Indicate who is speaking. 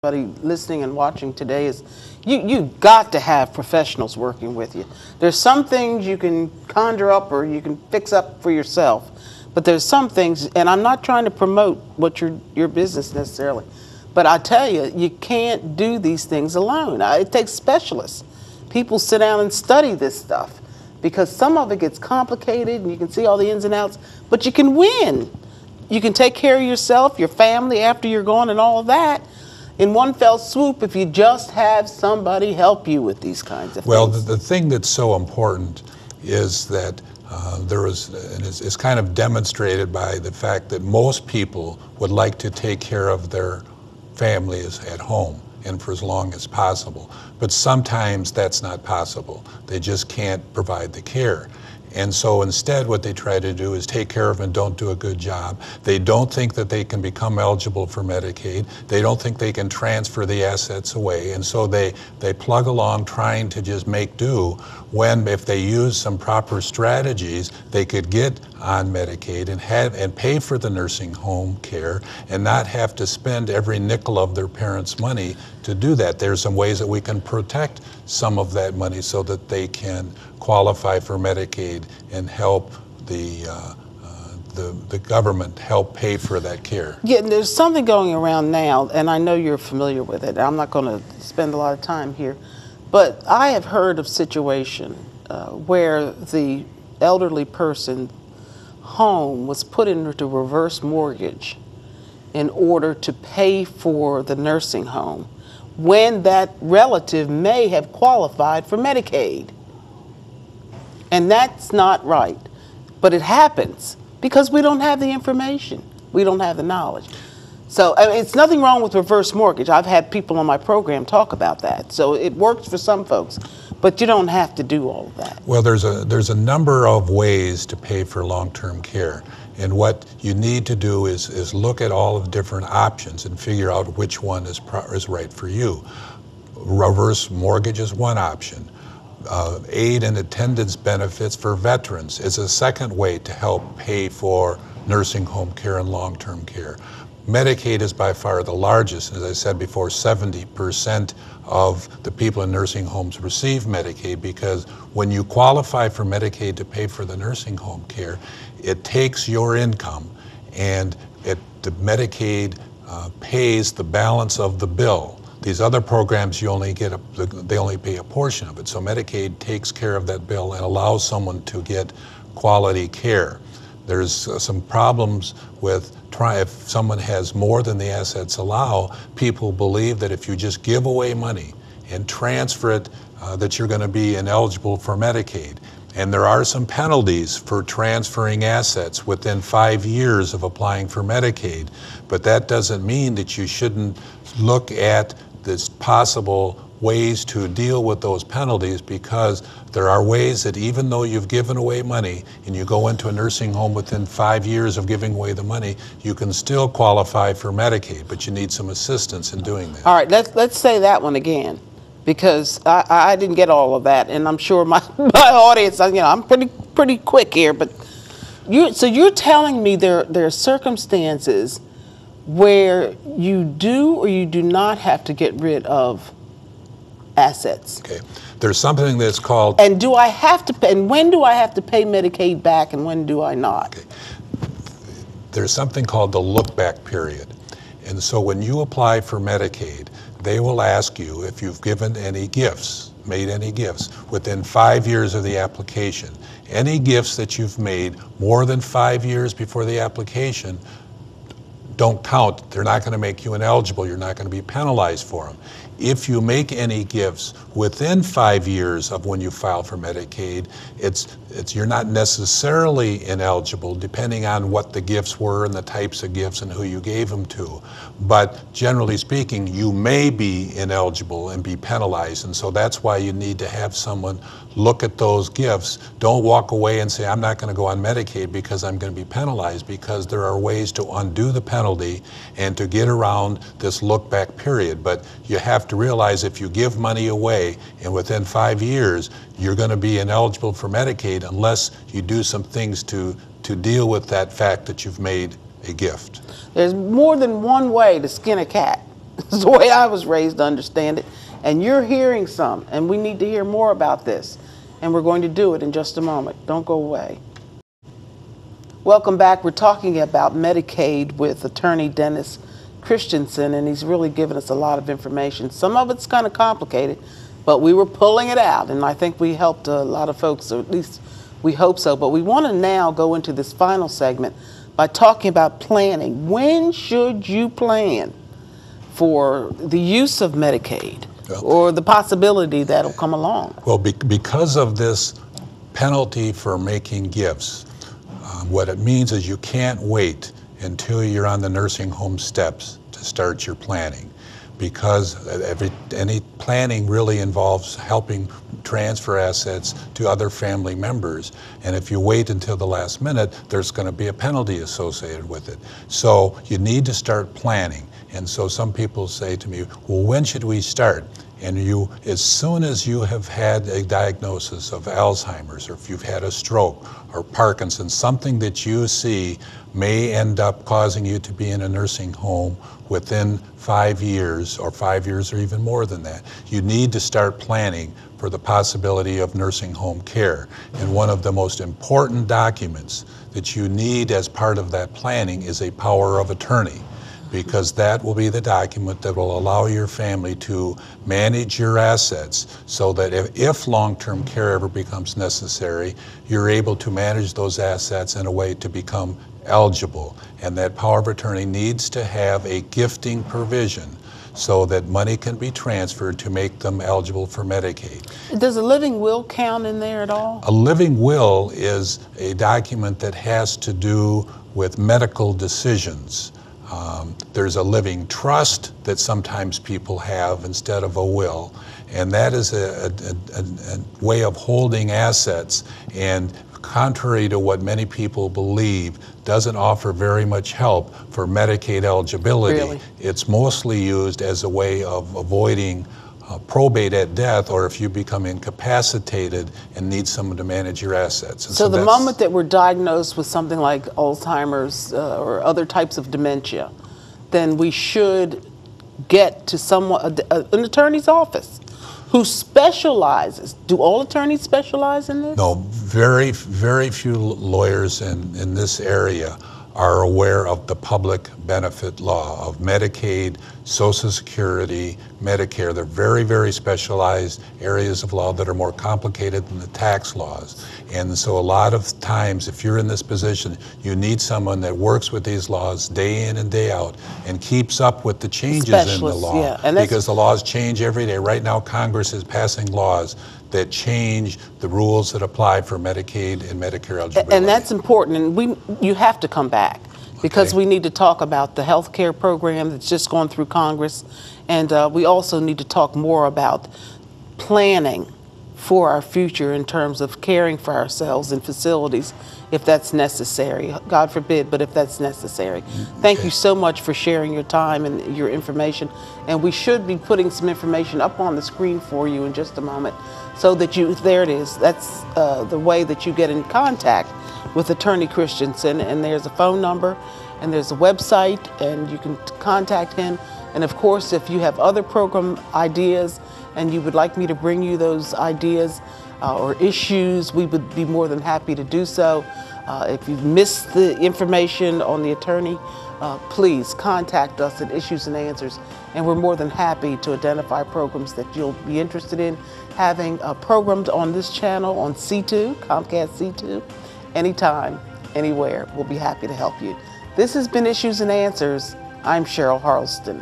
Speaker 1: everybody listening and watching today is you've got to have professionals working with you. There's some things you can conjure up or you can fix up for yourself, but there's some things, and I'm not trying to promote what your business necessarily, but I tell you, you can't do these things alone. It takes specialists. People sit down and study this stuff because some of it gets complicated and you can see all the ins and outs, but you can win. You can take care of yourself, your family after you're gone and all of that in one fell swoop if you just have somebody help you with these kinds of things.
Speaker 2: Well, the thing that's so important is that it's kind of demonstrated by the fact that most people would like to take care of their families at home and for as long as possible. But sometimes that's not possible. They just can't provide the care. And so instead what they try to do is take care of them and don't do a good job. They don't think that they can become eligible for Medicaid. They don't think they can transfer the assets away. And so they plug along trying to just make do when, if they use some proper strategies, they could get on Medicaid and pay for the nursing home care and not have to spend every nickel of their parents' money to do that. There's some ways that we can protect some of that money so that they can qualify for Medicaid and help the government help pay for that care.
Speaker 1: Yeah, and there's something going around now, and I know you're familiar with it. I'm not going to spend a lot of time here, but I have heard of situation where the elderly person home was put into reverse mortgage in order to pay for the nursing home when that relative may have qualified for Medicaid. And that's not right. But it happens because we don't have the information. We don't have the knowledge. So I mean, it's nothing wrong with reverse mortgage. I've had people on my program talk about that. So it works for some folks, but you don't have to do all of that.
Speaker 2: Well, there's a number of ways to pay for long-term care. And what you need to do is look at all of the different options and figure out which one is right for you. Reverse mortgage is one option. Aid and attendance benefits for veterans is a second way to help pay for nursing home care and long-term care. Medicaid is by far the largest. As I said before, 70% of the people in nursing homes receive Medicaid because when you qualify for Medicaid to pay for the nursing home care, it takes your income and the Medicaid pays the balance of the bill. These other programs, they only pay a portion of it. So Medicaid takes care of that bill and allows someone to get quality care. There's some problems with if someone has more than the assets allow, people believe that if you just give away money and transfer it, that you're going to be ineligible for Medicaid. And there are some penalties for transferring assets within 5 years of applying for Medicaid. But that doesn't mean that you shouldn't look at this possible ways to deal with those penalties, because there are ways that even though you've given away money and you go into a nursing home within 5 years of giving away the money, you can still qualify for Medicaid, but you need some assistance in doing that.
Speaker 1: All right, let's say that one again, because I didn't get all of that, and I'm sure my audience, I'm pretty quick here, but so you're telling me there are circumstances where you do or you do not have to get rid of assets.
Speaker 2: Okay. There's something that's called...
Speaker 1: And do I have to pay, and when do I have to pay Medicaid back and when do I not?
Speaker 2: Okay. There's something called the look-back period. And so when you apply for Medicaid, they will ask you if you've given any gifts, made any gifts, within 5 years of the application. Any gifts that you've made more than 5 years before the application don't count. They're not going to make you ineligible. You're not going to be penalized for them. If you make any gifts within 5 years of when you file for Medicaid, you're not necessarily ineligible, depending on what the gifts were and the types of gifts and who you gave them to. But generally speaking, you may be ineligible and be penalized, and so that's why you need to have someone look at those gifts. Don't walk away and say, I'm not going to go on Medicaid because I'm going to be penalized, because there are ways to undo the penalty and to get around this look-back period. But you have to realize if you give money away and within 5 years, you're going to be ineligible for Medicaid unless you do some things to deal with that fact that you've made a gift.
Speaker 1: There's more than one way to skin a cat. It's the way I was raised to understand it. And you're hearing some, and we need to hear more about this. And we're going to do it in just a moment. Don't go away. Welcome back. We're talking about Medicaid with attorney Dennis Christensen, and he's really given us a lot of information. Some of it's kind of complicated, but we were pulling it out, and I think we helped a lot of folks, or at least we hope so. But we want to now go into this final segment by talking about planning. When should you plan for the use of Medicaid or the possibility that'll come along?
Speaker 2: Well, because of this penalty for making gifts, what it means is you can't wait until you're on the nursing home steps to start your planning, because any planning really involves helping transfer assets to other family members. And if you wait until the last minute, there's going to be a penalty associated with it. So you need to start planning. And so some people say to me, well, when should we start? And as soon as you have had a diagnosis of Alzheimer's, or if you've had a stroke or Parkinson's, something that you see may end up causing you to be in a nursing home within 5 years, or 5 years or even more than that, you need to start planning for the possibility of nursing home care. And one of the most important documents that you need as part of that planning is a power of attorney, because that will be the document that will allow your family to manage your assets, so that if long-term care ever becomes necessary, you're able to manage those assets in a way to become eligible. And that power of attorney needs to have a gifting provision so that money can be transferred to make them eligible for Medicaid.
Speaker 1: Does a living will count in there at all?
Speaker 2: A living will is a document that has to do with medical decisions. There's a living trust that sometimes people have instead of a will, and that is a way of holding assets, and contrary to what many people believe, doesn't offer very much help for Medicaid eligibility.
Speaker 1: Really?
Speaker 2: It's mostly used as a way of avoiding probate at death, or if you become incapacitated and need someone to manage your assets. And
Speaker 1: so the moment that we're diagnosed with something like Alzheimer's or other types of dementia, then we should get to someone, an attorney's office who specializes. Do all attorneys specialize in this?
Speaker 2: No, very few lawyers in this area are aware of the public benefit law of Medicaid, Social Security, Medicare. They're very specialized areas of law that are more complicated than the tax laws. And so a lot of times, if you're in this position, you need someone that works with these laws day in and day out and keeps up with the changes in the law.
Speaker 1: Yeah. And
Speaker 2: because the laws change every day. Right now, Congress is passing laws that change the rules that apply for Medicaid and Medicare eligibility.
Speaker 1: And that's important, and you have to come back, because we need to talk about the health care program that's just gone through Congress, and we also need to talk more about planning for our future in terms of caring for ourselves in facilities if that's necessary. God forbid, but if that's necessary. Thank you so much for sharing your time and your information, and we should be putting some information up on the screen for you in just a moment, so that there it is. That's the way that you get in contact with Attorney Christensen, and there's a phone number and there's a website, and you can contact him. And of course, if you have other program ideas and you would like me to bring you those ideas or issues, we would be more than happy to do so. If you've missed the information on the attorney, please contact us at Issues and Answers, and we're more than happy to identify programs that you'll be interested in having programmed on this channel on C2, Comcast C2, anytime, anywhere. We'll be happy to help you. This has been Issues and Answers. I'm Cheryl Harleston.